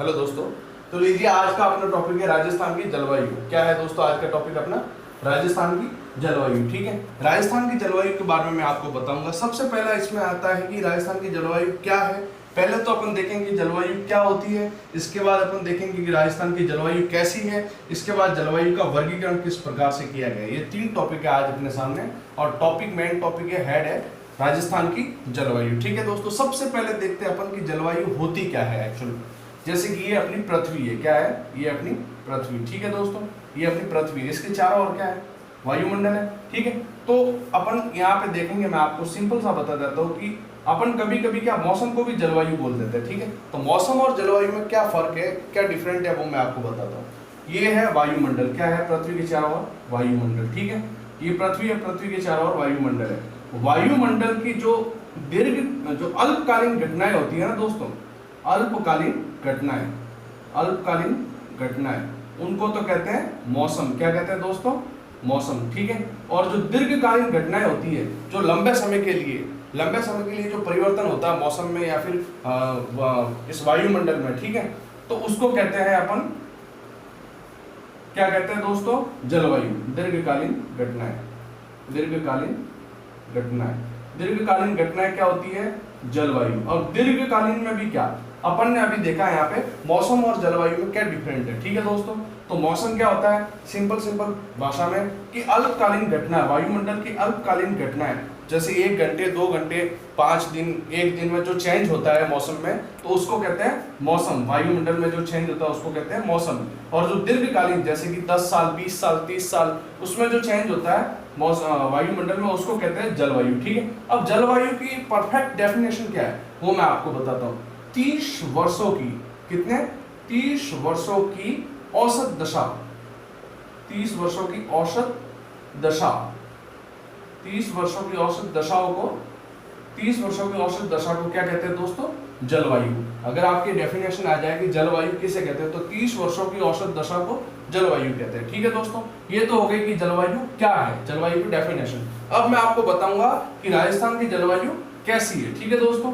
Hello दोस्तों। तो लीजिए आज का अपना टॉपिक है राजस्थान की जलवायु। क्या है दोस्तों आज का टॉपिक अपना? राजस्थान की जलवायु। ठीक है, राजस्थान की जलवायु के बारे में मैं आपको बताऊंगा। सबसे पहला इसमें आता है कि राजस्थान की जलवायु क्या है। पहले तो अपन देखेंगे जलवायु क्या होती है, इसके बाद अपन देखेंगे कि राजस्थान की जलवायु कैसी है, इसके बाद जलवायु का वर्गीकरण किस प्रकार से किया गया है। ये तीन टॉपिक है आज अपने सामने और मेन टॉपिक है हेड है राजस्थान की जलवायु। ठीक है दोस्तों, सबसे पहले देखते हैं अपन की जलवायु होती क्या है एक्चुअली। जैसे कि ये अपनी पृथ्वी है, क्या है ये अपनी पृथ्वी। ठीक है दोस्तों, ये अपनी पृथ्वी, इसके चारों ओर क्या है वायुमंडल है। ठीक है, तो अपन यहाँ पे देखेंगे, मैं आपको सिंपल सा बता देता हूँ कि अपन कभी कभी क्या मौसम को भी जलवायु बोल देते हैं। ठीक है, तो मौसम और जलवायु में क्या फर्क है, क्या डिफरेंट है, वो मैं आपको बताता हूँ। ये है वायुमंडल, क्या है पृथ्वी के चारों ओर वायुमंडल। ठीक है, ये पृथ्वी है, पृथ्वी के चारों ओर वायुमंडल है। वायुमंडल की जो जो अल्पकालीन घटनाएं होती है ना दोस्तों, अल्पकालीन घटनाएं उनको तो कहते हैं मौसम। क्या कहते हैं दोस्तों? मौसम। ठीक है, और जो दीर्घकालीन घटनाएं होती है, जो लंबे समय के लिए जो परिवर्तन होता है मौसम में या फिर इस वायुमंडल में, ठीक है, तो उसको कहते हैं अपन, क्या कहते हैं दोस्तों? जलवायु। दीर्घकालीन घटनाएं क्या होती है? जलवायु। और दीर्घकालीन में भी क्या अपन ने अभी देखा है यहाँ पे मौसम और जलवायु में क्या डिफरेंट है। ठीक है दोस्तों, तो मौसम क्या होता है सिंपल भाषा में कि अल्पकालीन घटना, वायुमंडल की अल्पकालीन घटनाएं, जैसे 1 घंटे 2 घंटे 5 दिन 1 दिन में जो चेंज होता है मौसम में, तो उसको कहते हैं मौसम। वायुमंडल में जो चेंज होता है उसको कहते हैं मौसम। और जो दीर्घकालीन जैसे कि 10 साल 20 साल 30 साल उसमें जो चेंज होता है वायुमंडल में, उसको कहते हैं जलवायु। ठीक है, अब जलवायु की परफेक्ट डेफिनेशन क्या है वो मैं आपको बताता हूँ। 30 वर्षों की, कितने? 30 वर्षों की औसत दशा, 30 वर्षों की औसत दशा, 30 वर्षों की औसत दशाओं को 30 वर्षों की औसत दशा को क्या कहते हैं दोस्तों? जलवायु। अगर आपकी डेफिनेशन आ जाए कि जलवायु किसे कहते हैं, तो 30 वर्षों की औसत दशा को जलवायु कहते हैं। ठीक है दोस्तों, ये तो हो गई कि जलवायु क्या है, जलवायु की डेफिनेशन। अब मैं आपको बताऊंगा कि राजस्थान की जलवायु कैसी है। ठीक है दोस्तों,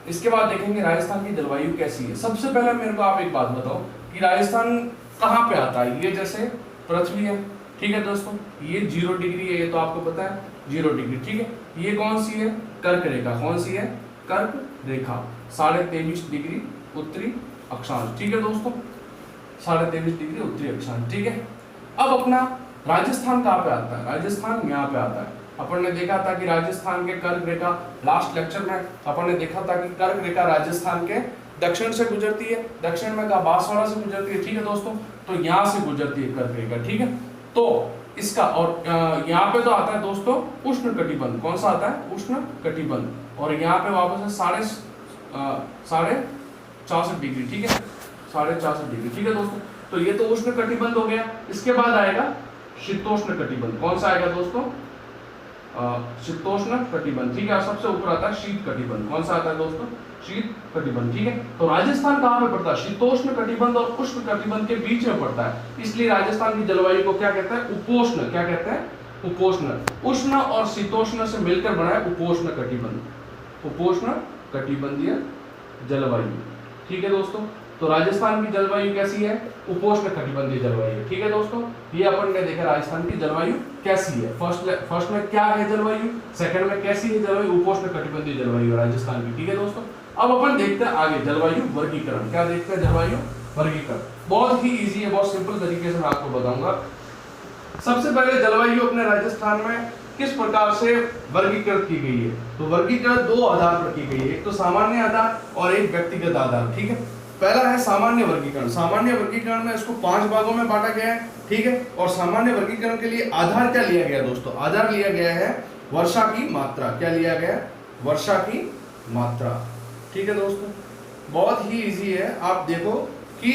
इसके बाद देखेंगे राजस्थान की जलवायु कैसी है। सबसे पहले मेरे को आप एक बात बताओ कि राजस्थान कहाँ पे आता है। ये जैसे पृथ्वी है, ठीक है दोस्तों, ये 0 डिग्री है, ये तो आपको पता है 0 डिग्री। ठीक है, ये कौन सी है? कर्क रेखा। कौन सी है? कर्क रेखा। 23.5 डिग्री उत्तरी अक्षांश। ठीक है दोस्तों, 23.5 डिग्री उत्तरी अक्षांश। ठीक है, अब अपना राजस्थान कहाँ पे आता है? राजस्थान यहाँ पे आता है। अपन ने देखा था कि राजस्थान के कर्क रेखा, लास्ट लेक्चर में अपन ने देखा था कि कर्क रेखा राजस्थान के दक्षिण से गुजरती है, दक्षिण में का बांसवाड़ा से गुजरती है। ठीक है दोस्तों, तो यहाँ से गुजरती है कर्क रेखा। ठीक है, तो इसका और यहाँ पे तो आता है दोस्तों उष्ण कटिबंध। कौन सा आता है? उष्ण कटिबंध। और यहाँ पे वापस है 64.5 डिग्री। ठीक है, 64.5 डिग्री। ठीक है दोस्तों, तो ये तो उष्ण कटिबंध हो गया। इसके बाद आएगा शीतोष्ण कटिबंध। कौन सा आएगा दोस्तों? शीतोष्ण कटिबंध। ठीक है, सबसे ऊपर आता है शीत कटिबंध। कौन सा आता है दोस्तों? शीत कटिबंध। ठीक है, तो राजस्थान कहाँ पे पड़ता है? शीतोष्ण कटिबंध और उष्ण कटिबंध के बीच में पड़ता है, इसलिए राजस्थान की जलवायु को क्या कहते हैं? उपोष्ण। क्या कहते हैं? उपोष्ण। उष्ण और शीतोष्ण से मिलकर बना है उपोष्ण कटिबंध, उपोष्ण कटिबंधीय जलवायु। ठीक है दोस्तों, तो राजस्थान की जलवायु कैसी है? उपोष्ण कटिबंधीय जलवायु। ठीक है दोस्तों, ये अपन ने देखा राजस्थान की जलवायु कैसी है। फर्स्ट में क्या है जलवायु, सेकंड में कैसी है जलवायु? उपोष्ण कटिबंधीय जलवायु राजस्थान की। ठीक है दोस्तों, अब अपन देखते हैं आगे जलवायु वर्गीकरण। क्या देखते हैं? जलवायु वर्गीकरण बहुत ही इजी है, बहुत सिंपल तरीके से मैं आपको बताऊंगा। सबसे पहले जलवायु अपने राजस्थान में किस प्रकार से वर्गीकृत की गई है, तो वर्गीकरण 2 आधार पर की गई है, एक तो सामान्य आधार और एक व्यक्तिगत आधार। ठीक है, पहला है सामान्य वर्गीकरण। सामान्य वर्गीकरण में इसको 5 भागों में बांटा गया है। ठीक है, और सामान्य वर्गीकरण के लिए आधार क्या लिया गया दोस्तों? आधार लिया गया है वर्षा की मात्रा। क्या लिया गया? वर्षा की मात्रा। ठीक है दोस्तों, बहुत ही इजी है। आप देखो कि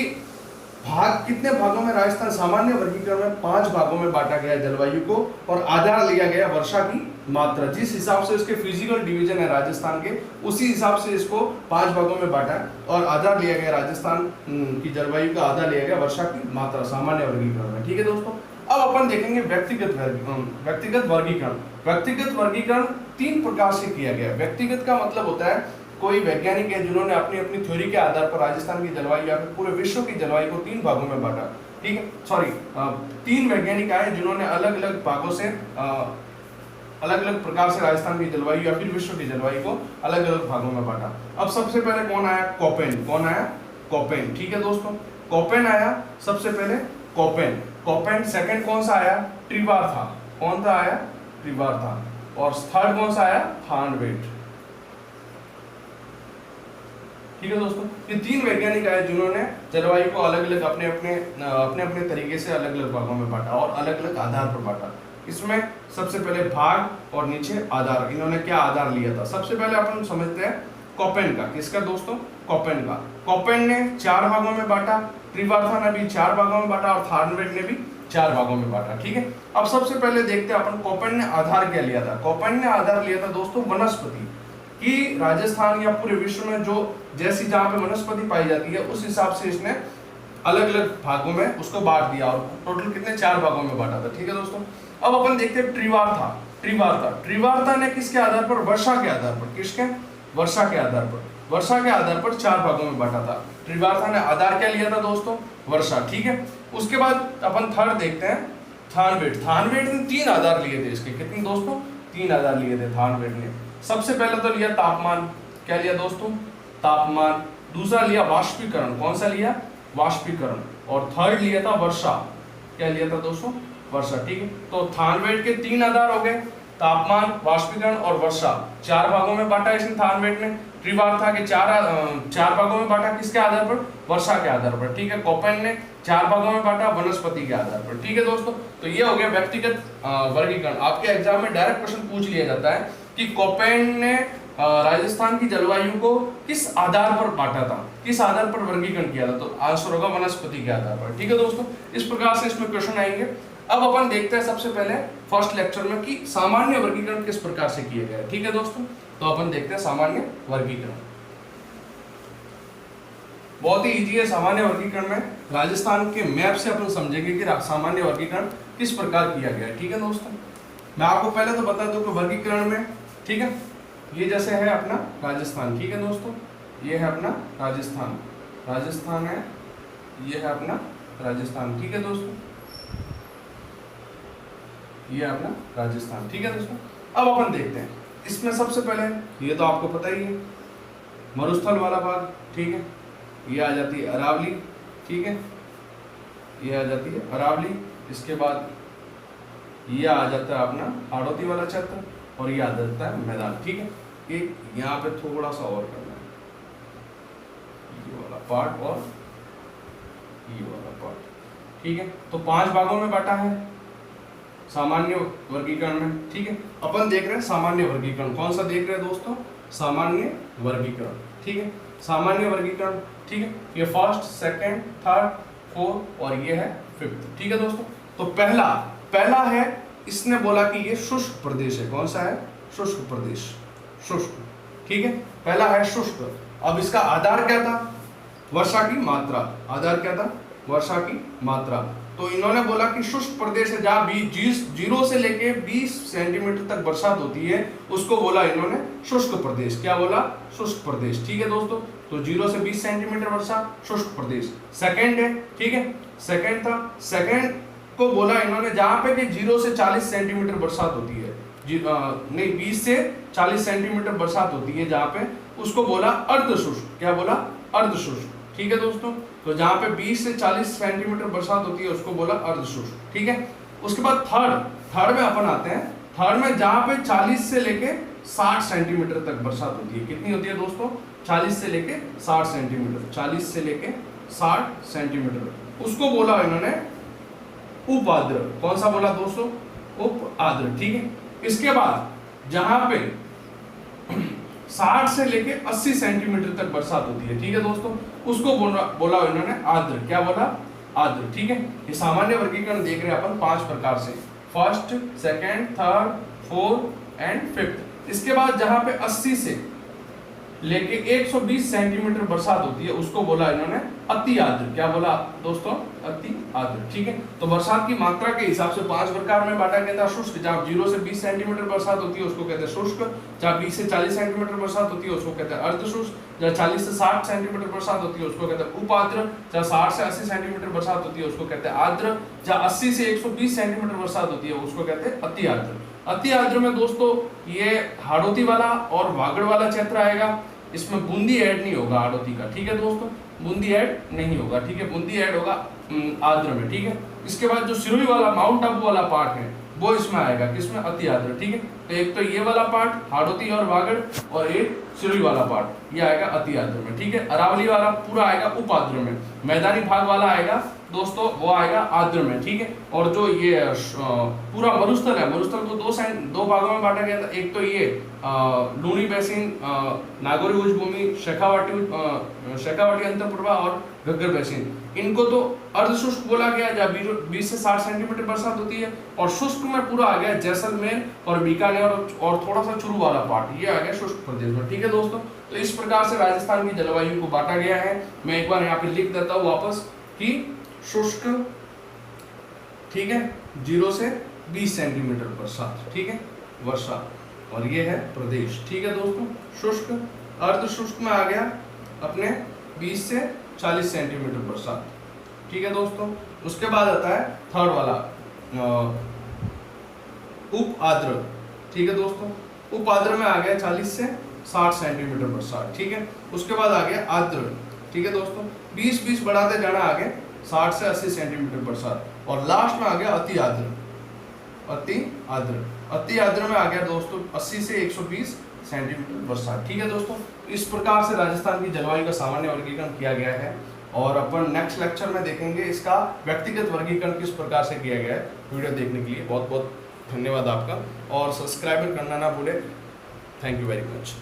भाग कितने भागों में राजस्थान सामान्य वर्गीकरण में 5 भागों में बांटा गया जलवायु को, और आधार लिया गया वर्षा की मात्रा। जिस हिसाब से इसके फिजिकल डिवीजन है राजस्थान के, उसी हिसाब से इसको 5 भागों में बांटा है, और आधार लिया गया राजस्थान की जलवायु का आधार लिया गया वर्षा की मात्रा सामान्य वर्गीकरण में। ठीक है दोस्तों, अब अपन देखेंगे व्यक्तिगत वर्गीकरण। व्यक्तिगत वर्गीकरण 3 प्रकार से किया गया। व्यक्तिगत का मतलब होता है कोई वैज्ञानिक है जिन्होंने अपनी अपनी थ्योरी के आधार पर राजस्थान की जलवायु या फिर पूरे विश्व की जलवायु को 3 भागों में बांटा। ठीक है, सॉरी 3 वैज्ञानिक आए जिन्होंने अलग अलग भागों से अलग अलग प्रकार से राजस्थान की जलवायु या फिर विश्व की जलवायु को अलग अलग भागों में बांटा। अब सबसे पहले कौन आया? कोपेन। कौन आया? कोपेन। ठीक है दोस्तों, कोपेन आया सबसे पहले, कोपेन। कोपेन सेकंड कौन सा आया? ट्रिवार्था। कौन सा आया? ट्रिवार्था। और थर्ड कौन सा आया? थार्नवेट। ठीक है दोस्तों, ये 3 वैज्ञानिक आए जिन्होंने जलवायु को अलग अलग अपने अपने तरीके से अलग अलग भागों में बांटा और अलग अलग आधार पर बांटा। इसमें सबसे पहले भाग और नीचे आधार, इन्होंने क्या आधार लिया था? सबसे पहले अपन समझते हैं कोपेन का। किसका दोस्तों? कोपेन का। कोपेन ने 4 भागों में बांटा, ट्रिवार्था ने भी 4 भागों में बांटा और थार्नवेट ने भी 4 भागों में बांटा। ठीक है, अब सबसे पहले देखते हैं अपन कोपेन ने आधार क्या लिया था। कोपेन ने आधार लिया था दोस्तों वनस्पति, कि राजस्थान या पूरे विश्व में जो जैसी जहां पे वनस्पति पाई जाती है उस हिसाब से इसने अलग अलग भागों में उसको बांट दिया और टोटल कितने 4 भागों में बांटा था। ठीक है दोस्तों, अब अपन देखते हैं ट्रिवार्था। ट्रिवार्था ट्रिवार्था ने किसके आधार पर? वर्षा के आधार पर। किसके? वर्षा के आधार पर। वर्षा के आधार पर 4 भागों में बांटा था। ट्रिवार्था ने आधार क्या लिया था दोस्तों? वर्षा। ठीक है, उसके बाद अपन थर्ड देखते हैं थार्नवेट। थार्नवेट ने 3 आधार लिए थे इसके। कितने दोस्तों? 3 आधार लिए थे थार्नवेट ने। सबसे पहले तो लिया तापमान। क्या लिया दोस्तों? तापमान। दूसरा लिया वाष्पीकरण। कौन सा लिया? वाष्पीकरण। और थर्ड लिया था वर्षा। क्या लिया था दोस्तों? वर्षा। ठीक है, तो थार्नवेट के 3 आधार हो गए, तापमान, वाष्पीकरण और वर्षा। 4 भागों में बांटा इसने थार्नवेट ने। ट्रिवार्था के 4 भागों में बांटा, किसके आधार पर? वर्षा के आधार पर। ठीक है, कोपेन ने 4 भागों में बांटा वनस्पति के आधार पर। ठीक है दोस्तों, तो ये हो गया व्यक्तिगत वर्गीकरण। आपके एग्जाम में डायरेक्ट क्वेश्चन पूछ लिया जाता है कि कोपेन ने राजस्थान की जलवायु को किस आधार पर बांटा था, किस आधार पर वर्गीकरण किया था? तो आंसर होगा वनस्पति के आधार पर। ठीक है दोस्तों, इस प्रकार से इसमें क्वेश्चन आएंगे। अब अपन देखते हैं सबसे पहले फर्स्ट लेक्चर में कि सामान्य वर्गीकरण किस प्रकार से किया गया है। ठीक है दोस्तों, तो अपन देखते हैं सामान्य वर्गीकरण। बहुत ही इजी है सामान्य वर्गीकरण में। राजस्थान के मैप से अपन समझेंगे कि सामान्य वर्गीकरण किस प्रकार किया गया है। ठीक है दोस्तों, मैं आपको पहले तो बता दूं कि वर्गीकरण में, ठीक है, ये जैसे है अपना राजस्थान। ठीक है दोस्तों, ये है अपना राजस्थान, राजस्थान है, ये है अपना राजस्थान। ठीक है दोस्तों, ये है अपना राजस्थान। ठीक है दोस्तों, अब अपन देखते हैं इसमें सबसे पहले, ये तो आपको पता ही है, मरुस्थल वाला भाग। ठीक है, ये आ जाती है अरावली। ठीक है, ये आ जाती है अरावली। इसके बाद ये आ जाता है अपना हाड़ौती वाला क्षेत्र और ये आ जाता है मैदान। ठीक है, एक यहाँ पे थोड़ा सा और करना है, ये वाला पार्ट और ये वाला पार्ट। ठीक है, तो 5 भागों में बांटा है सामान्य वर्गीकरण में। ठीक है, अपन देख रहे हैं सामान्य वर्गीकरण। कौन सा देख रहे हैं दोस्तों? सामान्य वर्गीकरण। ठीक है, सामान्य वर्गीकरण। ठीक है, ये फर्स्ट, सेकंड, थर्ड, फोर्थ और ये है फिफ्थ। ठीक है दोस्तों, तो पहला है, इसने बोला कि ये शुष्क प्रदेश है। कौन सा है? शुष्क प्रदेश, शुष्क। ठीक है, पहला है शुष्क। अब इसका आधार क्या था? वर्षा की मात्रा। आधार क्या था? वर्षा की मात्रा। तो इन्होंने बोला कि शुष्क प्रदेश है जहाँ 0 से लेके 20 सेंटीमीटर तक बरसात होती है, उसको बोला इन्होंने शुष्क प्रदेश। क्या बोला? शुष्क प्रदेश। ठीक है दोस्तों, तो 0 से 20 सेंटीमीटर वर्षा, शुष्क प्रदेश। सेकंड है, ठीक है, सेकंड था, सेकंड को बोला इन्होंने जहाँ पे कि 0 से 40 सेंटीमीटर बरसात होती है, नहीं 20 से 40 सेंटीमीटर बरसात होती है जहाँ पे, उसको बोला अर्धशुष्क। क्या बोला? अर्धशुष्क। ठीक है दोस्तों, तो जहाँ पे 20 से 40 सेंटीमीटर बरसात होती है उसको बोला अर्धशुष्क। ठीक है, उसके बाद थर्ड में अपन आते हैं। थर्ड में जहाँ पे 40 से लेके 60 सेंटीमीटर तक बरसात होती है। कितनी होती है दोस्तों? 40 से लेके 60 सेंटीमीटर, 40 से लेके 60 सेंटीमीटर, उसको बोला इन्होंने उपाद्र। कौन सा बोला दोस्तों? उपाद्र। ठीक है, इसके बाद जहां पे 60 से लेके 80 सेंटीमीटर तक बरसात होती है, ठीक है दोस्तों, उसको बोला इन्होंने आर्द्र। क्या बोला? आर्द्र। ठीक है, ये सामान्य वर्गीकरण देख रहे हैं अपन 5 प्रकार से, first, second, third, fourth and fifth. इसके बाद जहां पे 80 से लेके 120 सेंटीमीटर बरसात होती है उसको बोला इन्होंने अति आर्द्र। क्या बोला दोस्तों? अति आर्द्र। ठीक है, तो बरसात की मात्रा के हिसाब से 5 प्रकार में बांटा गया था। शुष्क, जहाँ 0 से 20 सेंटीमीटर बरसात होती है उसको कहते हैं शुष्क। जहाँ 20 से 40 सेंटीमीटर बरसात होती है उसको कहते हैं अर्ध शुष्क। जहाँ 40 से 60 सेंटीमीटर बरसात होती है उसको कहते हैं उपाद्र। जहाँ 60 से 80 सेंटीमीटर बरसात होती है उसको कहते हैं आर्द्र। जहाँ 80 से 120 सेंटीमीटर बरसात होती है उसको कहते हैं अति आर्द्र। अति आर्द्र में दोस्तों ये हाड़ौती वाला और वागड़ वाला क्षेत्र आएगा। इसमें बूंदी ऐड नहीं होगा हाड़ौती का। ठीक है दोस्तों, बूंदी ऐड नहीं होगा। ठीक है, बूंदी ऐड होगा आर्द्र में। ठीक है, इसके बाद जो सिरोही वाला माउंट आबू वाला पार्ट है वो इसमें आएगा, किसमें? अति आर्द्र। ठीक है, तो एक तो ये वाला पार्ट हाड़ौती और वागड़, और एक सिरोही वाला पार्ट ये आएगा अति आर्द्र में। ठीक है, अरावली वाला पूरा आएगा उपाद्र में। मैदानी भाग वाला आएगा दोस्तों वो आएगा आर्द्र में। ठीक है, और जो ये पूरा मरुस्थल है, मरुस्थल को दो भागों में बांटा गया था। एक तो ये लूनी बेसिन, नागौरी उच्च भूमि, शेखावाटी अंतरप्रभा और घग्गर बेसिन, इनको तो अर्ध शुष्क बोला गया जहाँ 20 से 60 सेंटीमीटर बरसात होती है। और शुष्क में पूरा आ गया जैसलमेर और बीकानेर और थोड़ा सा चुरू वाला पार्ट, ये आ गया शुष्क प्रदेश में। ठीक है दोस्तों, तो इस प्रकार से राजस्थान की जलवायु को बांटा गया है। मैं एक बार यहाँ पे लिख देता हूँ वापस कि शुष्क, ठीक है, 0 से 20 सेंटीमीटर बरसात, ठीक है, वर्षा, और ये है प्रदेश। ठीक है दोस्तों, शुष्क, अर्ध शुष्क में आ गया अपने 20 से 40 सेंटीमीटर बरसात। ठीक है दोस्तों, उसके बाद आता है थर्ड वाला उप आर्द्र। ठीक है दोस्तों, उप आर्द्र में आ गया 40 से 60 सेंटीमीटर बरसात। ठीक है, उसके बाद आ गया आर्द्र। ठीक है दोस्तों, 20-20 बढ़ाते जाना आगे 60 से 80 सेंटीमीटर बरसात, और लास्ट में आ गया अति आर्द्र। अति आर्द्र, अति आर्द्र में आ गया दोस्तों 80 से 120 सेंटीमीटर बरसात। ठीक है दोस्तों, इस प्रकार से राजस्थान की जलवायु का सामान्य वर्गीकरण किया गया है, और अपन नेक्स्ट लेक्चर में देखेंगे इसका व्यक्तिगत वर्गीकरण किस प्रकार से किया गया है। वीडियो देखने के लिए बहुत बहुत धन्यवाद आपका, और सब्सक्राइब करना ना भूले। Thank you very much.